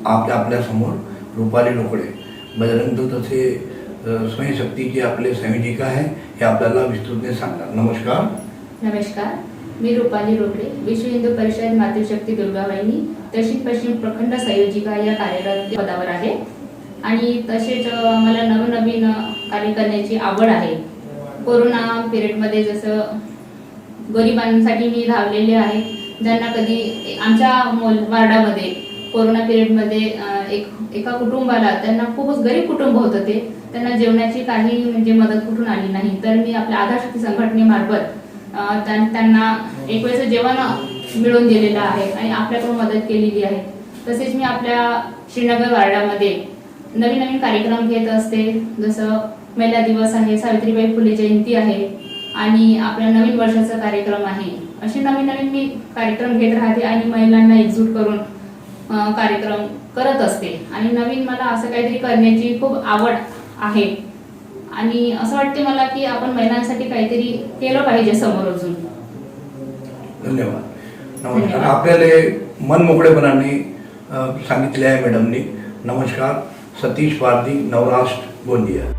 आपल्या समोर रुपाली रोकडे बजरंग दूत असे स्वयंशक्तीचे आपले संयोजिका आहे, हे आपल्याला विस्तृतपणे सांगणार. नमस्कार. नमस्कार, मी रुपाली रोकडे, विश्व हिंदू परिषद मातृशक्ती दुर्गावाहिनी दक्षिण पश्चिम प्रखंड संयोजिका या कार्यरत पदावर आहे. आणि तसेच मला नवनवीन कार्य करण्याची आवड आहे. कोरोना पिरियडमध्ये जसं गरिबांसाठी मी धावलेले आहे, ज्यांना कधी आमच्या वार्डामध्ये कोरोना पिरियडमध्ये एका कुटुंबाला, त्यांना खूपच गरीब कुटुंब होतं, त्यांना जेवणाची काही म्हणजे मदत कुठून आली नाही. तर मी आपल्या आधारशक्ती संघटनेमार्फत त्यांना एक वेळेचं जेवण मिळवून दिलेलं आहे आणि आपल्याकडून मदत केलेली आहे. तसेच मी आपल्या श्रीनगर वार्डामध्ये नवीन नवीन कार्यक्रम घेत असते. जसं महिला दिवस आहे, सावित्रीबाई फुले जयंती आहे आणि आपल्या नवीन वर्षाचा कार्यक्रम आहे. असे नवीन नवीन मी कार्यक्रम घेत राहते आणि महिलांना एकजूट करून कार्यक्रम करत असते. आणि नवीन मला असं काहीतरी करण्याची खूप आवड आहे आणि असं वाटते मला की आपण महिलांसाठी काहीतरी केलं पाहिजे समोर अजून. धन्यवाद. नमस्कार. आपल्याला मन मोकळेपणाने सांगितले आहे मॅडमनी. नमस्कार. सतीश पारधी, नवराष्ट्र, गोंदिया.